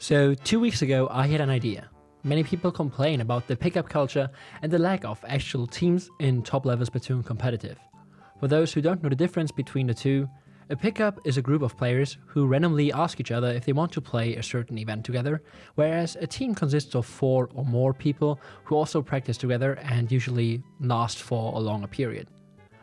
So 2 weeks ago I had an idea. Many people complain about the pickup culture and the lack of actual teams in top level Splatoon competitive. For those who don't know the difference between the two, a pickup is a group of players who randomly ask each other if they want to play a certain event together, whereas a team consists of 4 or more people who also practice together and usually last for a longer period.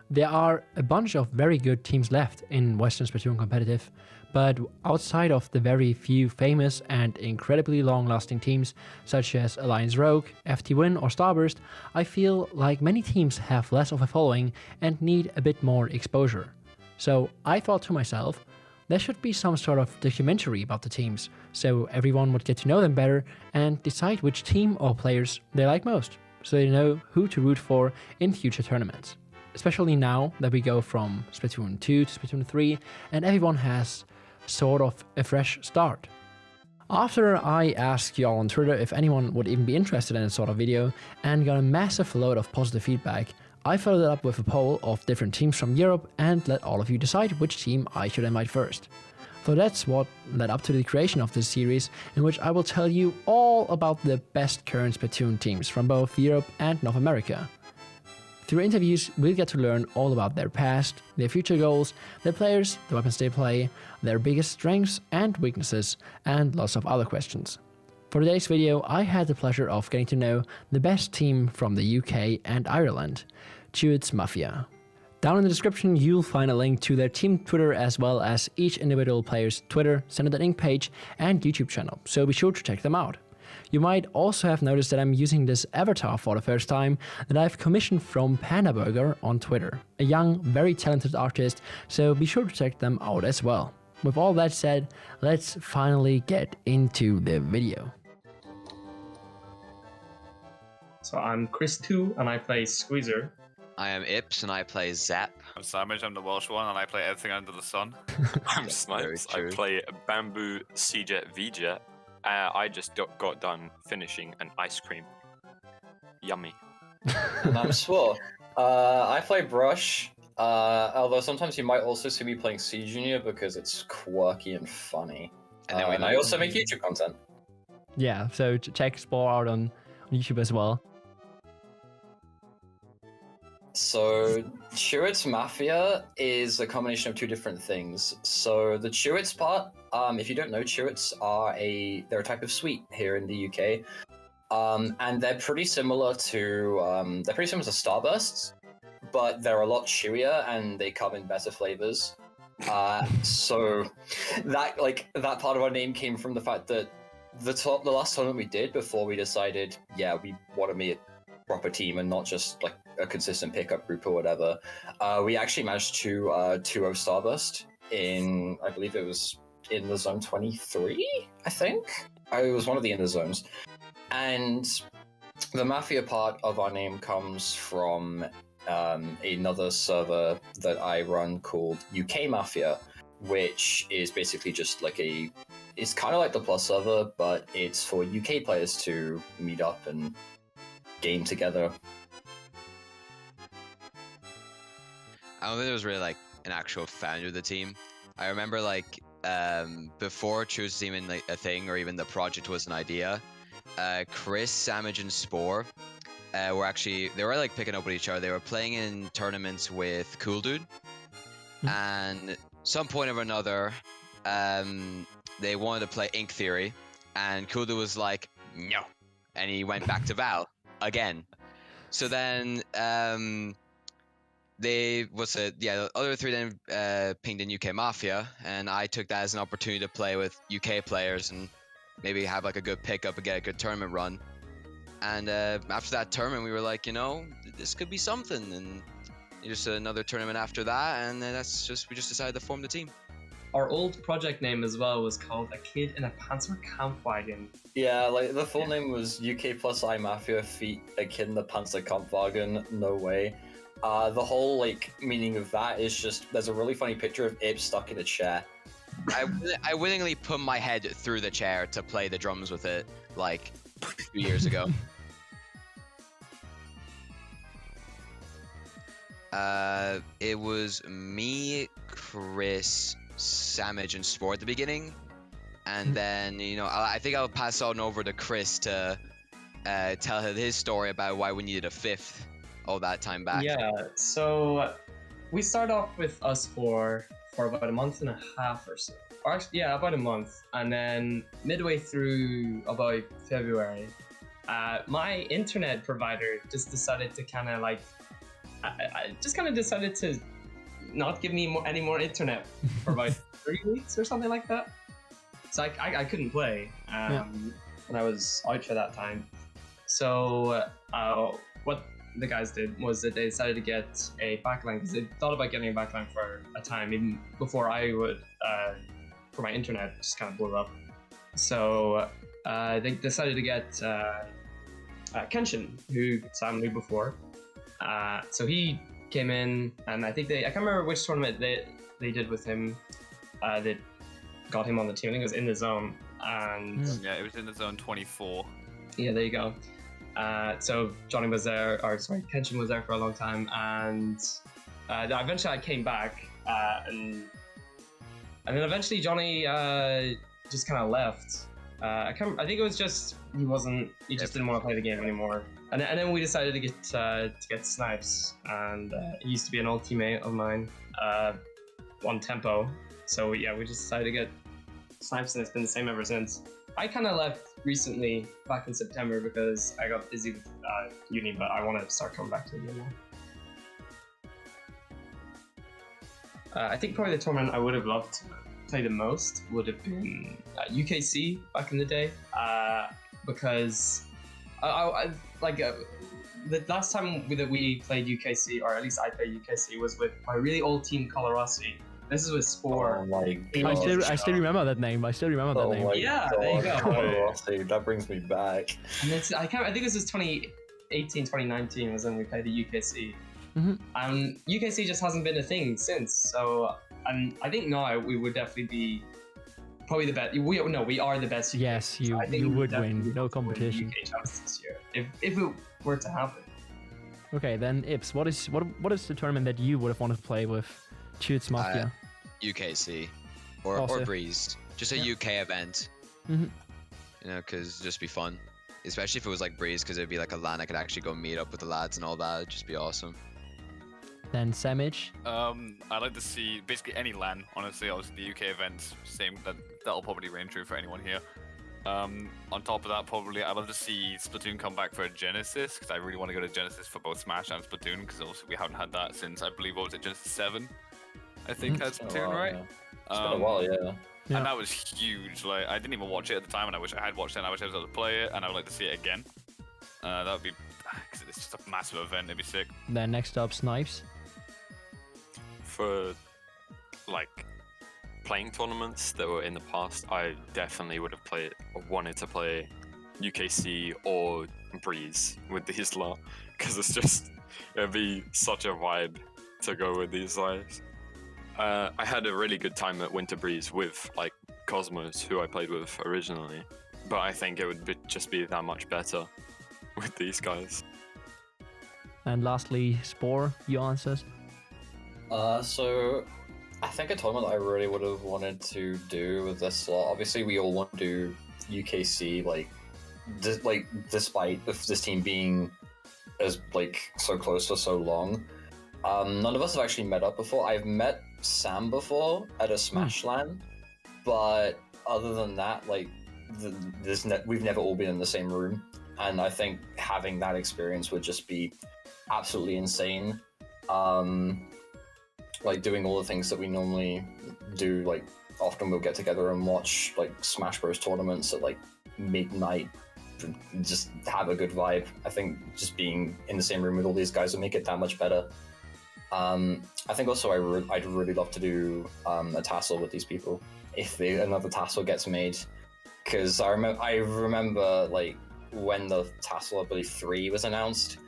There are a bunch of very good teams left in Western Splatoon competitive, but outside of the very few famous and incredibly long-lasting teams such as Alliance Rogue, FT Win or Starburst, I feel like many teams have less of a following and need a bit more exposure. So I thought to myself, there should be some sort of documentary about the teams, so everyone would get to know them better and decide which team or players they like most, so they know who to root for in future tournaments. Especially now that we go from Splatoon 2 to Splatoon 3 and everyone has sort of a fresh start. After I asked y'all on Twitter if anyone would even be interested in this sort of video and got a massive load of positive feedback, I followed it up with a poll of different teams from Europe and let all of you decide which team I should invite first. So that's what led up to the creation of this series, in which I will tell you all about the best current Splatoon teams from both Europe and North America. Through interviews, we'll get to learn all about their past, their future goals, their players, the weapons they play, their biggest strengths and weaknesses, and lots of other questions. For today's video, I had the pleasure of getting to know the best team from the UK and Ireland, Chew-Its Mafia. Down in the description, you'll find a link to their team Twitter as well as each individual player's Twitter, Send Ink page, and YouTube channel, so be sure to check them out. You might also have noticed that I'm using this avatar for the first time that I've commissioned from Panda Burger on Twitter, a young, very talented artist, so be sure to check them out as well. With all that said, let's finally get into the video. So I'm Chris2 and I play Squeezer. I am Ips and I play Zap. I'm Sandwich, I'm the Welsh one, and I play everything under the sun. I'm Snipes. I play Bamboo C-Jet V-Jet. I just got done finishing an ice cream. Yummy. And I'm Swore. I play Brush, although sometimes you might also see me playing C Junior because it's quirky and funny. And then I also make YouTube content. Yeah, so check Spore out on YouTube as well. So, Chew-Its Mafia is a combination of two different things. So, the Chew-Its part, if you don't know, Chew-Its they're a type of sweet here in the UK. And they're pretty similar to Starbursts, but they're a lot chewier and they come in better flavors. So, that part of our name came from the fact that the last tournament we did before we decided, yeah, we want to be a proper team and not just like a consistent pickup group or whatever. We actually managed to 2-0 Starburst in, I believe it was in the zone 23, I think. It was one of the inner zones. And the Mafia part of our name comes from another server that I run called UK Mafia, which is basically just like it's kind of like the Plus server, but it's for UK players to meet up and game together. I don't think there was really like an actual founder of the team. I remember like before Choose even like a thing or even the project was an idea, Chris, Samage, and Spore they were like picking up with each other. They were playing in tournaments with Cool Dude, and some point or another, they wanted to play Ink Theory, and Cool Dude was like, no, and he went back to Val again. So then the other three then pinged in UK Mafia, and I took that as an opportunity to play with UK players and maybe have like a good pickup and get a good tournament run. And after that tournament, we were like, this could be something, and just another tournament after that, and then we just decided to form the team. Our old project name as well was called A Kid in a Panzer Kampfwagen. Yeah, like the full name was UK plus I Mafia feat A Kid in the Panzer Kampfwagen. No way. The whole meaning of that is just there's a really funny picture of Abe stuck in a chair. I willingly put my head through the chair to play the drums with it like 2 years ago. It was me, Chris, Samage, and Spore at the beginning, and then I think I'll pass on over to Chris to tell his story about why we needed a fifth all that time back. Yeah, so we start off with us for about a month and a half or so. Or actually, yeah, about a month. And then midway through about February, my internet provider just decided to kind of like, decided to not give me any more internet for about 3 weeks or something like that. So I couldn't play when I was out for that time. So what the guys did was that they decided to get a backline, because they thought about getting a backline for a time, even before I would, for my internet just kind of blew up. So they decided to get Kenshin, who Sam knew before. So he came in, and I think I can't remember which tournament they did with him that got him on the team. I think it was in the zone. And yeah, it was in the zone 24. Yeah, there you go. So Johnny was there, Kenshin was there for a long time, and eventually I came back, and then eventually Johnny just kind of left. I think it was just he just didn't want to play the game anymore. And then we decided to get Snipes, and he used to be an old teammate of mine, on Tempo. So yeah, we just decided to get Snipes, and it's been the same ever since. I kind of left recently, back in September, because I got busy with uni, but I want to start coming back to the game now. I think probably the tournament I would have loved to play the most would have been UKC back in the day, because the last time that we played UKC, or at least I played UKC, was with my really old team, Colorasi. This is with Spore. Oh my god. I still remember that name. Yeah, there you go. That brings me back. And it's, I think this is 2018, 2019 was when we played the UKC. Mm-hmm. UKC just hasn't been a thing since. So, and I think now we would definitely be probably the best. We are the best. UKC. Yes, you would win. No competition. UK champs this year, if it were to happen. Okay, then Ips, what is the tournament that you would have wanted to play with Chew-Its Mafia? UKC or Breeze, just a UK event. Mm-hmm. Because just be fun, especially if it was like Breeze, because it'd be like a LAN I could actually go meet up with the lads and all that. It'd just be awesome. Then Samich. I'd like to see basically any LAN. Honestly, obviously the UK events, that'll probably reign true for anyone here. On top of that, probably I'd love to see Splatoon come back for a Genesis, because I really want to go to Genesis for both Smash and Splatoon, because also we haven't had that since, I believe, what was it, Genesis 7? I think had Splatoon, right? Yeah. It's been a while, yeah. And that was huge. Like, I didn't even watch it at the time, and I wish I had watched it, and I wish I was able to play it, and I would like to see it again. That would be, because it's just a massive event. It'd be sick. Then next up, Snipes. For like playing tournaments that were in the past, I definitely would have wanted to play UKC or Breeze with these lot, because it'd be such a vibe to go with these guys. I had a really good time at Winter Breeze with like Cosmos, who I played with originally, but I think it would just be that much better with these guys. And lastly, Spore, your answers? So I think a tournament that I really would have wanted to do with this slot. Obviously, we all want to do UKC, despite this team being as so close for so long. None of us have actually met up before. I've met Sam before at a Smash LAN, but other than that, we've never all been in the same room, and I think having that experience would just be absolutely insane. Doing all the things that we normally do, often we'll get together and watch Smash Bros tournaments at midnight, just have a good vibe. I think just being in the same room with all these guys would make it that much better. I think also I'd really love to do a tassel with these people if another tassel gets made, because I remember when the tassel, I believe 3 was announced,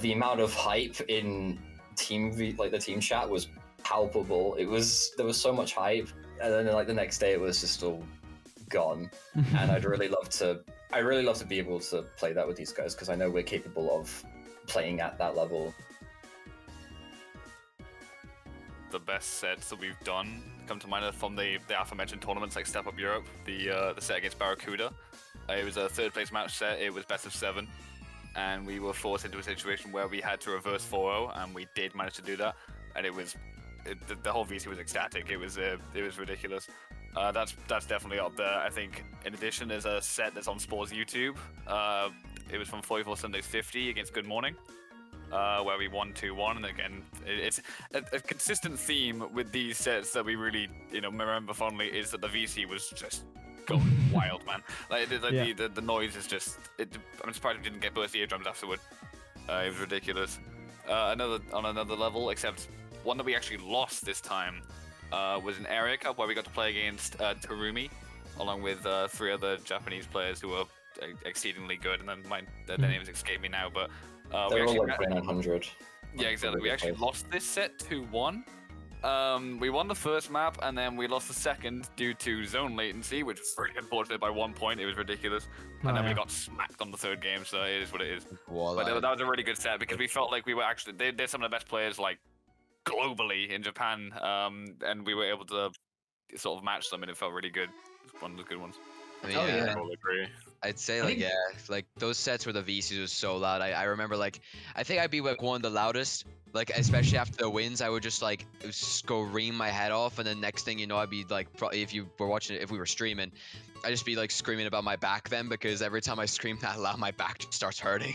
the amount of hype in the team chat was palpable. There was so much hype, and then the next day it was just all gone. And I'd really love to be able to play that with these guys, because I know we're capable of playing at that level. the best sets that we've done come to mind from the aforementioned tournaments like Step Up Europe, the set against Barracuda. It was a third place match set. It was best of 7, and we were forced into a situation where we had to reverse 4-0, and we did manage to do that. And the whole VC was ecstatic. It was ridiculous. That's definitely up there. I think in addition, there's a set that's on Sports YouTube. It was from 44 Sundays 50 against Good Morning, where we won 2-1. And again, it's a consistent theme with these sets that we really remember fondly is that the VC was just going wild, man. Like the noise is just. I'm surprised we didn't get burst eardrums afterward. It was ridiculous. On another level, except one that we actually lost this time, was an area cup where we got to play against Terumi, along with 3 other Japanese players who were exceedingly good, and then their names escape me now. But they're all like 100. Yeah, exactly. We actually lost this set 2-1. We won the first map, and then we lost the second due to zone latency, which was really unfortunate by 1 point. It was ridiculous. And then we got smacked on the third game, so it is what it is. But that was a really good set because we felt like we were actually they're some of the best players like globally in Japan, and we were able to sort of match them, and it felt really good. It was one of the good ones. I mean, yeah. I totally agree. I'd say like those sets where the VCs was so loud. I remember I think I'd be like one of the loudest. Like especially after the wins, I would just like scream my head off, and then next thing you know, I'd be like, probably if you were watching it, if we were streaming, I'd just be like screaming about my back then, because every time I scream that loud, my back just starts hurting.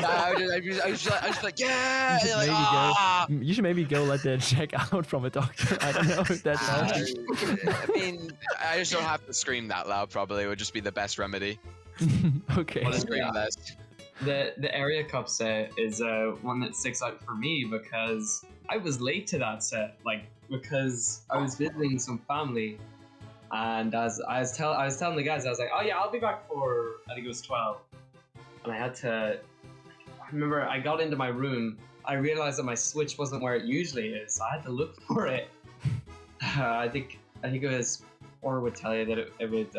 I was just like, yeah. You should maybe go let that check out from a doctor. I don't know if that's helps. I mean, I just don't have to scream that loud. Probably it would just be the best remedy. Okay. I'll scream less. The area cup set is one that sticks out for me because I was late to that set, because I was visiting some family, and as I was telling the guys, I was like, oh yeah, I'll be back for, I think it was 12, and I remember I got into my room, I realized that my Switch wasn't where it usually is, so I had to look for it. I think it was, or would tell you that it would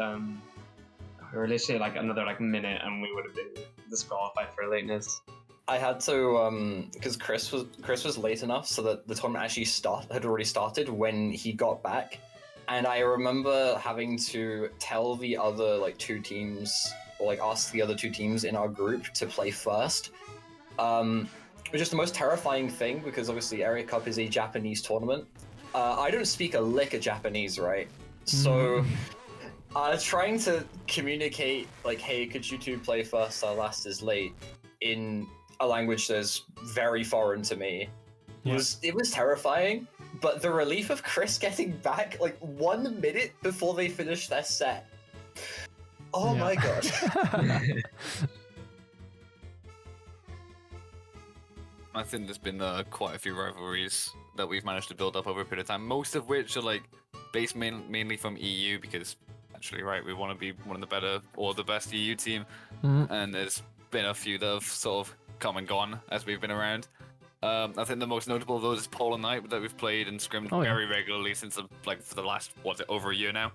we were literally like another minute and we would have been disqualified for lateness. I had to because Chris was late enough so that the tournament actually had already started when he got back, and I remember having to tell the other 2 teams, or ask the other 2 teams in our group to play first. It was just the most terrifying thing because obviously Area Cup is a Japanese tournament. I don't speak a lick of Japanese, right? So trying to communicate hey, could you 2 play first? Our last is late in a language that's very foreign to me. It was terrifying, but the relief of Chris getting back 1 minute before they finished their set. Oh my god. I think there's been quite a few rivalries that we've managed to build up over a period of time, most of which are based mainly from EU, because actually, right, we want to be one of the better or the best EU team, and there's been a few that have sort of come and gone as we've been around. I think the most notable of those is Polar Knight, that we've played and scrimmed very regularly since for the last, over a year now,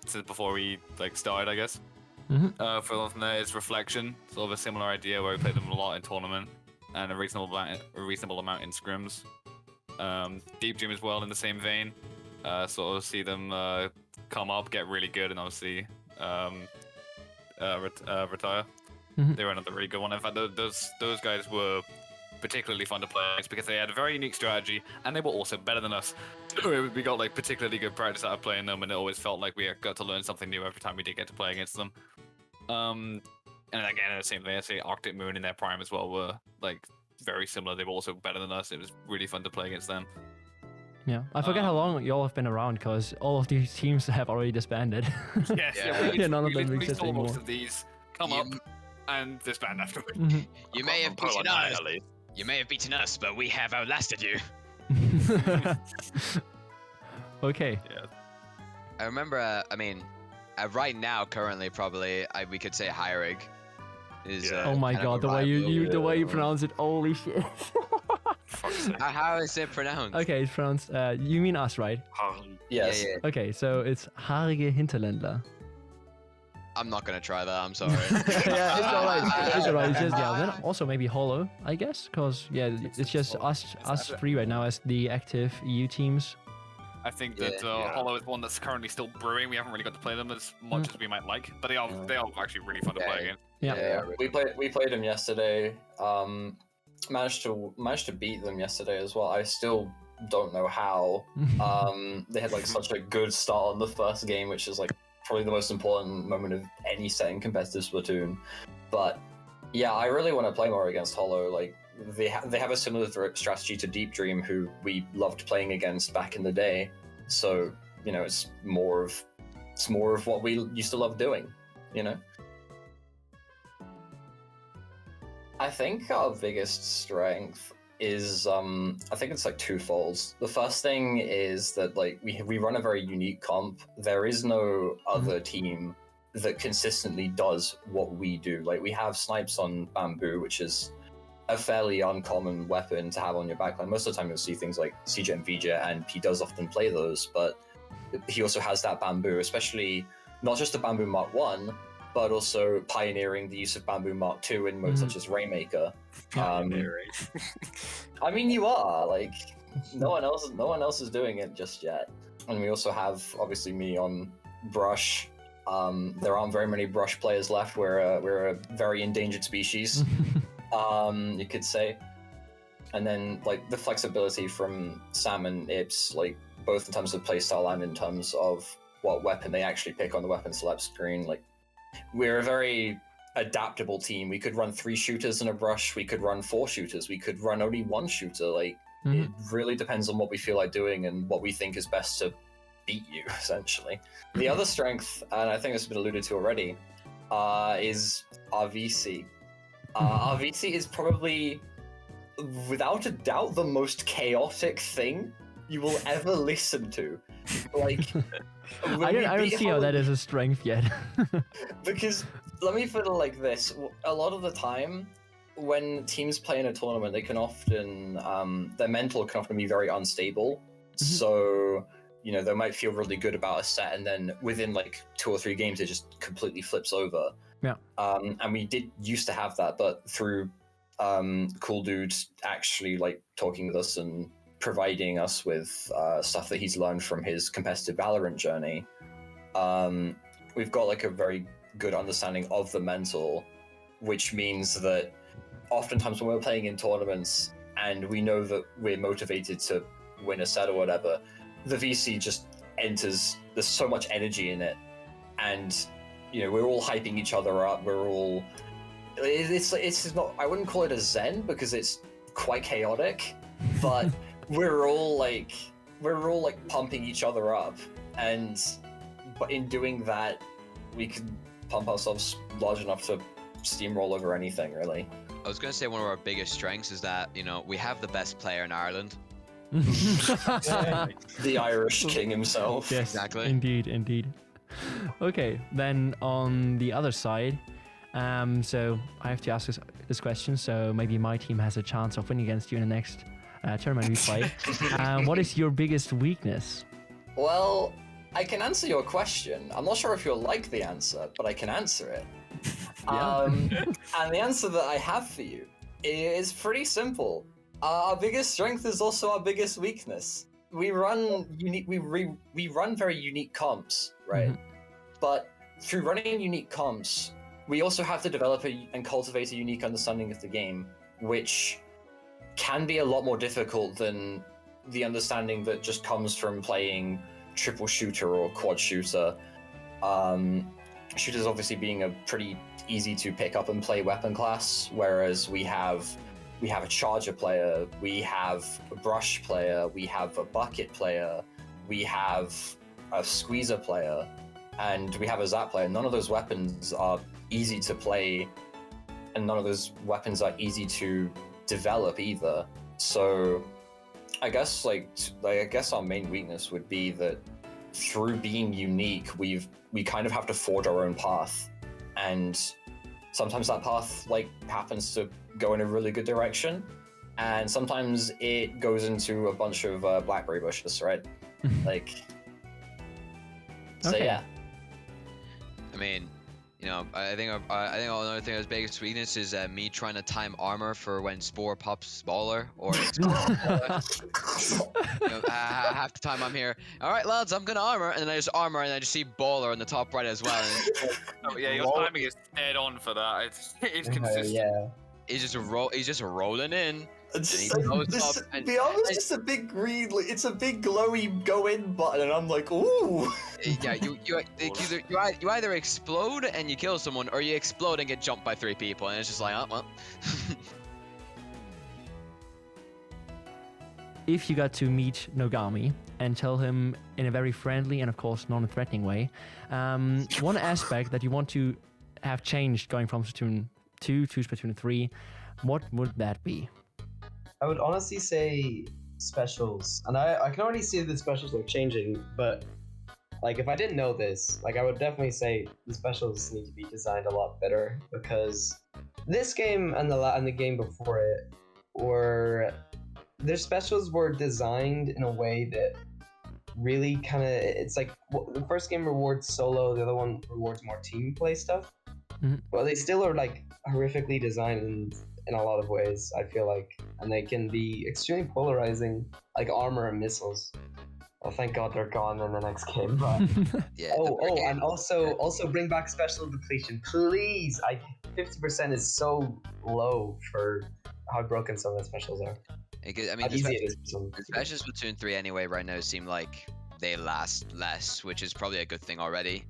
since before we started, I guess. From there is Reflection, sort of a similar idea where we played them a lot in tournament and a reasonable amount in scrims. Deep Dream as well in the same vein. Sort of see them come up, get really good, and obviously retire. They were another really good one. In fact, those guys were particularly fun to play against because they had a very unique strategy, and they were also better than us. We got particularly good practice out of playing them, and it always felt like we got to learn something new every time we did get to play against them. And again, in the same vein, I say Arctic Moon in their prime as well were very similar. They were also better than us. It was really fun to play against them. Yeah, I forget how long y'all have been around because all of these teams have already disbanded. Yes, none of we them literally exist saw anymore. most of these come up and disband afterwards. You may have beaten us. You may have beaten us, but we have outlasted you. Okay. Yeah. I remember. Right now, currently, probably we could say Heirig is. Oh my kind of god, a the way you rival. the way you pronounce it, holy shit. How is it pronounced? Okay, it's pronounced. You mean us, right? Yes. Yeah. Okay, so it's Haarige Hinterländler. I'm not gonna try that. I'm sorry. Yeah, it's alright. It's alright. It's just then also maybe Hollow, I guess, because it's just us three right now as the active EU teams. I think that Yeah. Hollow is one that's currently still brewing. We haven't really got to play them as much as we might like, but they are actually really fun to play again. Yeah. We played them yesterday. Managed to beat them yesterday as well. I still don't know how. They had like such a good start on the first game, which is like probably the most important moment of any set in competitive Splatoon. But yeah, I really want to play more against Hollow. Like they have a similar strategy to Deep Dream, who we loved playing against back in the day. So you know, it's more of what we used to love doing. You know. I think our biggest strength is I think it's like twofold. The first thing is that like we run a very unique comp. There is no other team that consistently does what we do. Like we have snipes on Bamboo, which is a fairly uncommon weapon to have on your backline. Most of the time you'll see things like CJ and VJ, and he does often play those, but he also has that Bamboo, especially not just the Bamboo Mark 1, but also pioneering the use of Bamboo Mark II in modes such as Rainmaker. I mean, you are like no one else is doing it just yet. And we also have obviously me on Brush. There aren't very many Brush players left. We're a very endangered species, you could say. And then like the flexibility from Sam and Ips, like both in terms of playstyle and in terms of what weapon they actually pick on the weapon select screen. Like we're a very adaptable team. We could run 3 shooters in a Brush. We could run 4 shooters. We could run only 1 shooter. Like it really depends on what we feel like doing and what we think is best to beat you, essentially. The other strength, and I think it's been alluded to already, is our VC. Our VC is probably, without a doubt, the most chaotic thing you will ever listen to. Like, I don't see how that is a strength yet. Because let me put it like this: a lot of the time, when teams play in a tournament, they can often their mental can often be very unstable. So you know they might feel really good about a set, and then within like 2 or 3 games, it just completely flips over. Yeah. And we did used to have that, but through Cool Dude actually like talking with us and providing us with stuff that he's learned from his competitive Valorant journey, we've got like a very good understanding of the mental, which means that oftentimes when we're playing in tournaments and we know that we're motivated to win a set or whatever, the VC just enters. There's so much energy in it, and you know we're all hyping each other up. We're all it's not, I wouldn't call it a zen because it's quite chaotic, but we're all like pumping each other up, but in doing that we can pump ourselves large enough to steamroll over anything, really. I was gonna say one of our biggest strengths is that, you know, we have the best player in Ireland. The Irish king himself. Yes, Exactly. Indeed. Okay, then on the other side, so I have to ask this question, so maybe my team has a chance of winning against you in the next tournament we play. What is your biggest weakness? Well, I can answer your question. I'm not sure if you'll like the answer, but I can answer it. And the answer that I have for you is pretty simple. Our biggest strength is also our biggest weakness. We run unique. We run very unique comps, right? But through running unique comps, we also have to develop and cultivate a unique understanding of the game, which can be a lot more difficult than the understanding that just comes from playing triple shooter or quad shooter. Shooters obviously being a pretty easy to pick up and play weapon class, whereas we have a charger player, we have a brush player, we have a bucket player, we have a squeezer player, and we have a zap player. None of those weapons are easy to play, and none of those weapons are easy to develop either. So I guess our main weakness would be that through being unique, we kind of have to forge our own path, and sometimes that path happens to go in a really good direction, and sometimes it goes into a bunch of blackberry bushes, right? So Okay. yeah. I mean, You know, I think another thing that's biggest weakness is me trying to time armor for when Spore pops Baller or half the time I'm here. All right, lads, I'm gonna armor, and then I just armor, and I just see Baller on the top right as well. And Oh, yeah, your timing is dead on for that. It's consistent. Yeah. he's just rolling in. It's And he goes up and- be honest, it's a big green, it's a big glowy go in button, and I'm like, ooh. Yeah, you either explode and you kill someone, or you explode and get jumped by 3 people, and it's just like, oh well. If you got to meet Nogami and tell him in a very friendly and of course non-threatening way, one aspect that you want to have changed going from Splatoon 2 to Splatoon 3, what would that be? I would honestly say specials, and I can already see the specials are changing, but like if I didn't know this, like I would definitely say the specials need to be designed a lot better, because this game and the game before it their specials were designed in a way that really kind of, it's like the first game rewards solo, the other one rewards more team play stuff. Mm-hmm. Well, they still are like horrifically designed in a lot of ways, I feel like, and they can be extremely polarizing, like armor and missiles. Well, thank God they're gone in the next game. But Yeah. and also bring back special depletion, please. 50% is so low for how broken some of the specials are. I mean, How easy it is for some. especially Splatoon 3 anyway right now seem like they last less, which is probably a good thing already.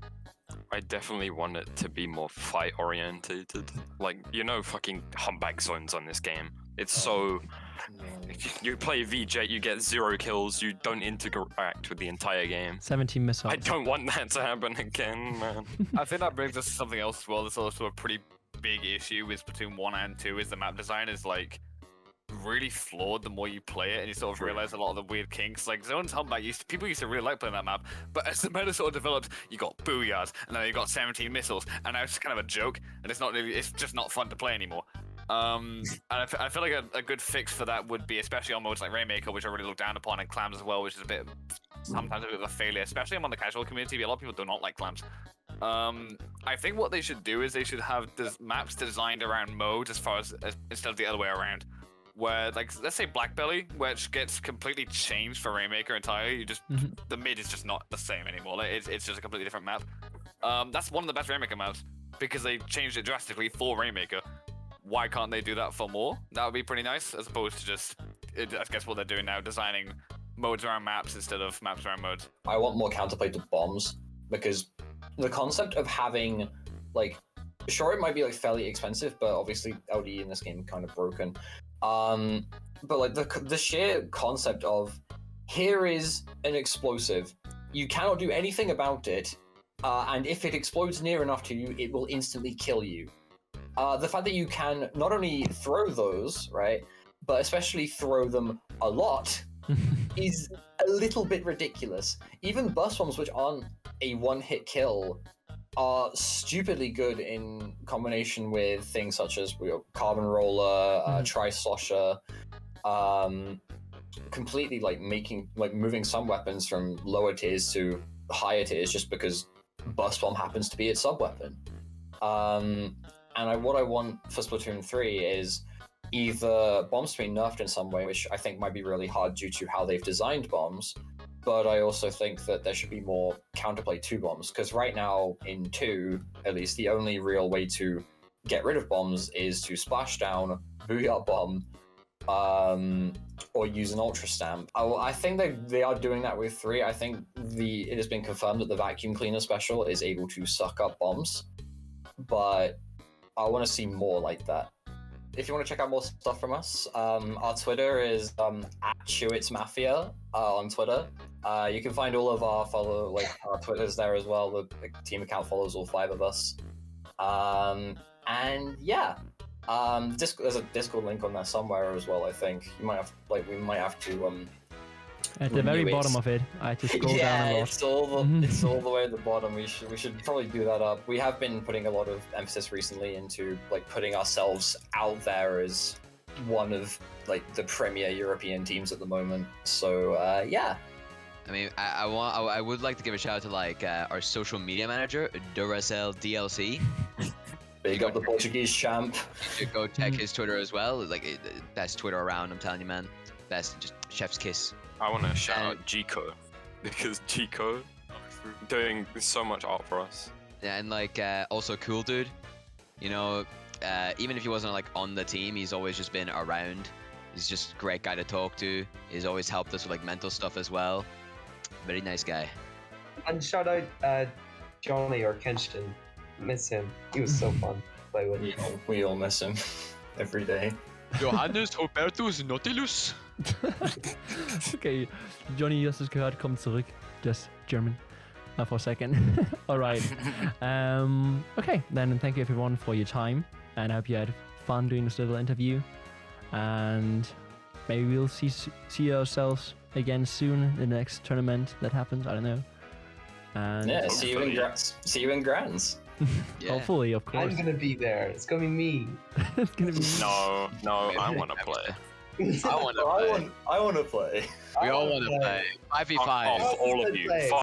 I definitely want it to be more fight orientated. Like, fucking humpback zones on this game. It's so. You play VJ, you get 0 kills, you don't interact with the entire game. 17 missiles. I don't want that to happen again, man. I think that brings us to something else as well. That's also a pretty big issue with Splatoon 1 and 2 is the map design is like really flawed the more you play it, and you sort of realize a lot of the weird kinks. Like Zone's Humpback, people used to really like playing that map, but as the meta sort of developed, you got booyahs, and then you got 17 missiles, and now it's kind of a joke, and it's just not fun to play anymore. And I feel like a good fix for that would be, especially on modes like Rainmaker, which I really look down upon, and Clams as well, which is sometimes a bit of a failure, especially among the casual community. A lot of people do not like Clams. I think what they should do is they should have maps designed around modes instead of the other way around. Where, like, let's say Black Belly, which gets completely changed for Rainmaker entirely. The mid is just not the same anymore. Like, it's just a completely different map. That's one of the best Rainmaker maps because they changed it drastically for Rainmaker. Why can't they do that for more? That would be pretty nice, as opposed to just, I guess what they're doing now, designing modes around maps instead of maps around modes. I want more counterplay to bombs, because the concept of having, like, sure, it might be like fairly expensive, but obviously LD in this game kind of broken. But like the sheer concept of, here is an explosive, you cannot do anything about it, and if it explodes near enough to you, it will instantly kill you. The fact that you can not only throw those, right, but especially throw them a lot, is a little bit ridiculous. Even burst bombs, which aren't a one-hit kill, are stupidly good in combination with things such as Carbon Roller, Tri-Slosher, completely moving some weapons from lower tiers to higher tiers just because Burst Bomb happens to be its sub-weapon. And what I want for Splatoon 3 is either bombs to be nerfed in some way, which I think might be really hard due to how they've designed bombs, but I also think that there should be more counterplay to bombs, because right now in 2, at least, the only real way to get rid of bombs is to splash down, booyah bomb, or use an ultra stamp. I think that they are doing that with 3. I think it has been confirmed that the vacuum cleaner special is able to suck up bombs, but I want to see more like that. If you want to check out more stuff from us, our Twitter is at Chew-Its Mafia on Twitter. You can find all of our our Twitters there as well. The team account follows all 5 of us. And yeah, there's a Discord link on there somewhere as well. I think we might have to At the very bottom of it, I had to scroll down a lot. it's all the way at the bottom. We should probably do that up. We have been putting a lot of emphasis recently into putting ourselves out there as one of the premier European teams at the moment. So yeah. I mean, I would like to give a shout out to our social media manager, Duracell DLC. Big up the Portuguese champ. You should go check his Twitter as well. Like best Twitter around. I'm telling you, man. Best, just chef's kiss. I want to shout out Gico because Gico doing so much art for us. Yeah, and like also cool dude. You know, even if he wasn't like on the team, he's always just been around. He's just a great guy to talk to. He's always helped us with like mental stuff as well. Very nice guy. And shout out Johnny or Kenshin. Miss him. He was so fun to play with. We all miss him every day. Johannes Hubertus Nautilus. Okay, Johnny, hast du es gehört? Kommt zurück. Just German. For a second. All right. Okay, then thank you everyone for your time, and I hope you had fun doing this little interview. And maybe we'll see ourselves again soon in the next tournament that happens. I don't know. And Yeah, see you in Grands. Yeah. hopefully, of course. I'm gonna be there. It's gonna be me. It's gonna be No, I want to play. I want to play. I want to play. We all want to play. 5v5. All of you.